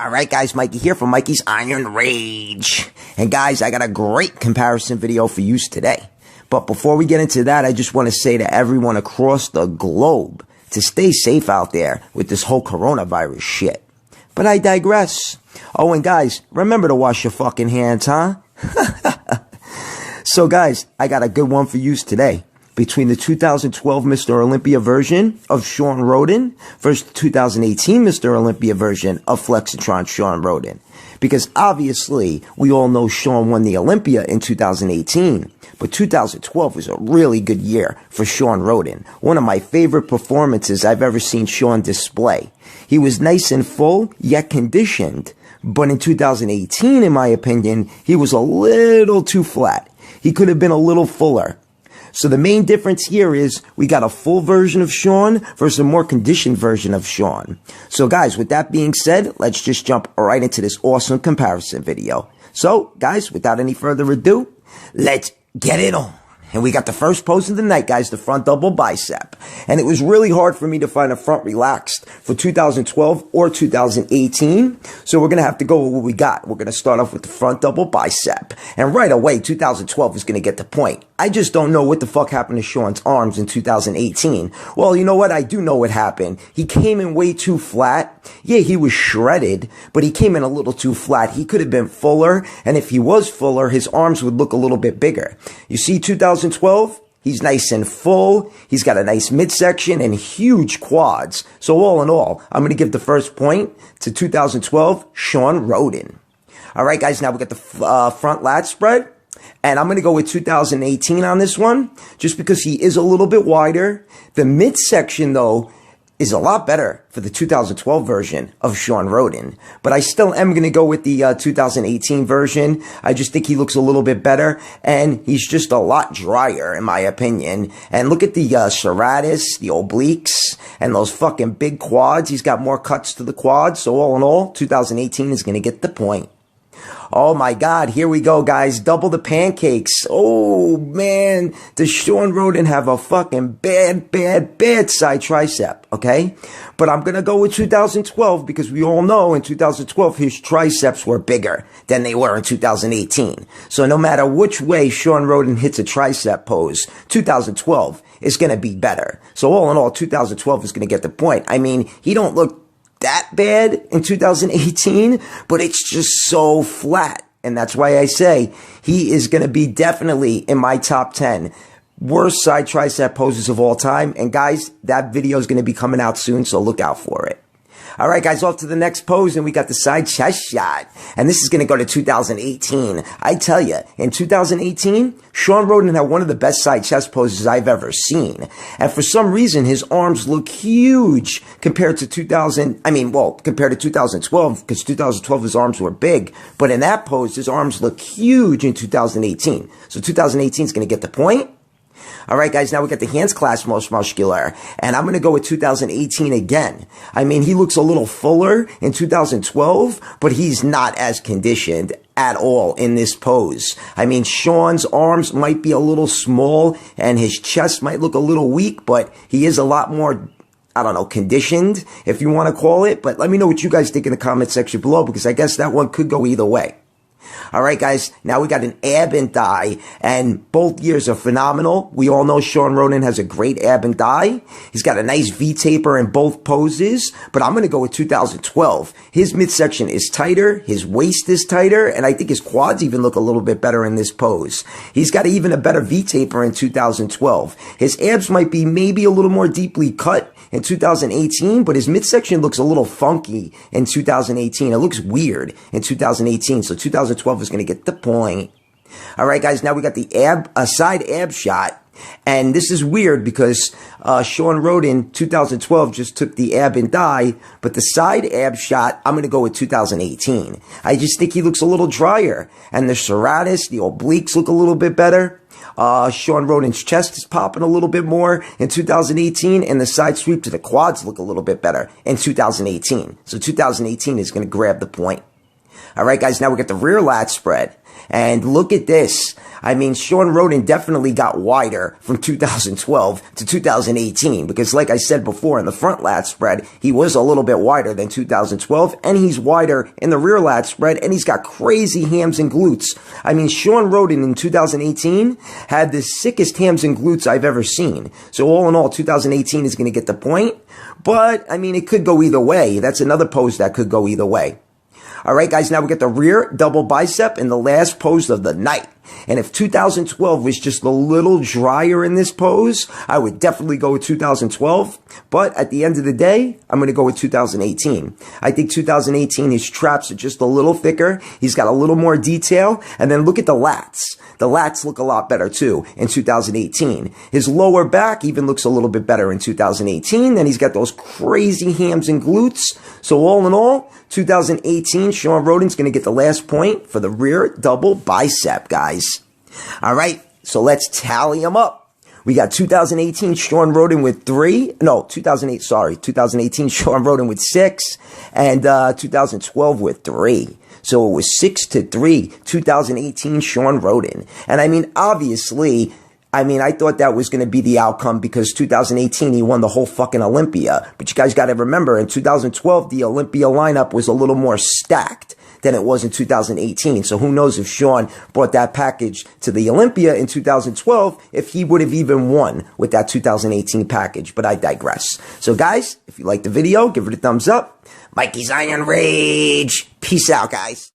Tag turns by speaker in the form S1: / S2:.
S1: Alright guys, Mikey here from Mikey's Iron Rage. And guys, I got a great comparison video for you today. But before we get into that, I just want to say to everyone across the globe to stay safe out there with this whole coronavirus shit. But I digress. Oh, and guys, remember to wash your fucking hands, huh? So guys, I got a good one for you today. Between the 2012 Mr. Olympia version of Shawn Rhoden versus the 2018 Mr. Olympia version of Flexatron Shawn Rhoden. Because obviously, we all know Shawn won the Olympia in 2018. But 2012 was a really good year for Shawn Rhoden. One of my favorite performances I've ever seen Shawn display. He was nice and full, yet conditioned. But in 2018, in my opinion, he was a little too flat. He could have been a little fuller. So the main difference here is we got a full version of Shawn versus a more conditioned version of Shawn. So guys, with that being said, let's just jump right into this awesome comparison video. So guys, without any further ado, let's get it on. And we got the first pose of the night, guys, the front double bicep. And it was really hard for me to find a front relaxed for 2012 or 2018. So we're going to have to go with what we got. We're going to start off with the front double bicep. And right away, 2012 is going to get the point. I just don't know what the fuck happened to Shawn's arms in 2018. Well, you know what? I do know what happened. He came in way too flat. Yeah, he was shredded, but he came in a little too flat. He could have been fuller. And if he was fuller, his arms would look a little bit bigger. You see, 2012, he's nice and full. He's got a nice midsection and huge quads. So all in all, I'm going to give the first point to 2012 Shawn Rhoden. All right, guys, now we got the front lat spread. And I'm going to go with 2018 on this one, just because he is a little bit wider. The midsection, though, is a lot better for the 2012 version of Shawn Rhoden. But I still am going to go with the 2018 version. I just think he looks a little bit better, and he's just a lot drier, in my opinion. And look at the serratus, the obliques, and those fucking big quads. He's got more cuts to the quads. So all in all, 2018 is going to get the point. Oh my God, here we go, guys. Double the pancakes. Oh man, does Shawn Rhoden have a fucking bad side tricep, okay? But I'm gonna go with 2012 because we all know in 2012 his triceps were bigger than they were in 2018. So no matter which way Shawn Rhoden hits a tricep pose, 2012 is gonna be better. So all in all, 2012 is gonna get the point. I mean, he don't look that bad in 2018, but it's just so flat. And that's why I say he is going to be definitely in my top 10 worst side tricep poses of all time. And guys, that video is going to be coming out soon, so look out for it. All right, guys, off to the next pose, and we got the side chest shot. And this is going to go to 2018. I tell you, in 2018, Shawn Rhoden had one of the best side chest poses I've ever seen. And for some reason, his arms look huge compared to compared to 2012, because 2012 his arms were big. But in that pose, his arms look huge in 2018. So 2018 is going to get the point. All right, guys, now we got the hands clasped most muscular, and I'm going to go with 2018 again. I mean, he looks a little fuller in 2012, but he's not as conditioned at all in this pose. I mean, Shawn's arms might be a little small, and his chest might look a little weak, but he is a lot more, I don't know, conditioned, if you want to call it. But let me know what you guys think in the comment section below, because I guess that one could go either way. All right, guys, now we got an ab and thigh, and both years are phenomenal. We all know Shawn Rhoden has a great ab and thigh. He's got a nice V-taper in both poses, but I'm going to go with 2012. His midsection is tighter, his waist is tighter, and I think his quads even look a little bit better in this pose. He's got even a better V-taper in 2012. His abs might be maybe a little more deeply cut in 2018, but his midsection looks a little funky in 2018. It looks weird in 2018, so 2012 is going to get the point. All right, guys, now we got the side ab shot, and this is weird because Shawn Rhoden 2012 just took the ab and thigh, but the side ab shot, I'm going to go with 2018. I just think he looks a little drier, and the serratus, the obliques look a little bit better. Shawn Rhoden's chest is popping a little bit more in 2018, and the side sweep to the quads look a little bit better in 2018. So 2018 is going to grab the point. All right, guys, now we got the rear lat spread. And look at this. I mean, Shawn Rhoden definitely got wider from 2012 to 2018 because, like I said before, in the front lat spread, he was a little bit wider than 2012, and he's wider in the rear lat spread, and he's got crazy hams and glutes. I mean, Shawn Rhoden in 2018 had the sickest hams and glutes I've ever seen. So all in all, 2018 is going to get the point, but, I mean, it could go either way. That's another pose that could go either way. All right, guys, now we get the rear double bicep in the last pose of the night. And if 2012 was just a little drier in this pose, I would definitely go with 2012. But at the end of the day, I'm going to go with 2018. I think 2018, his traps are just a little thicker. He's got a little more detail. And then look at the lats. The lats look a lot better, too, in 2018. His lower back even looks a little bit better in 2018. Then he's got those crazy hams and glutes. So all in all, 2018, Shawn Rhoden's going to get the last point for the rear double bicep, guys. All right, so let's tally them up. We got 2018 Shawn Rhoden with 3. No, 2018 Shawn Rhoden with 6. And 2012 with 3. So it was 6-3, 2018 Shawn Rhoden. And I mean, obviously, I thought that was going to be the outcome because 2018, he won the whole fucking Olympia. But you guys got to remember, in 2012, the Olympia lineup was a little more stacked than it was in 2018. So who knows if Shawn brought that package to the Olympia in 2012, if he would have even won with that 2018 package. But I digress. So guys, if you liked the video, give it a thumbs up. Mikey's Iron Rage. Peace out, guys.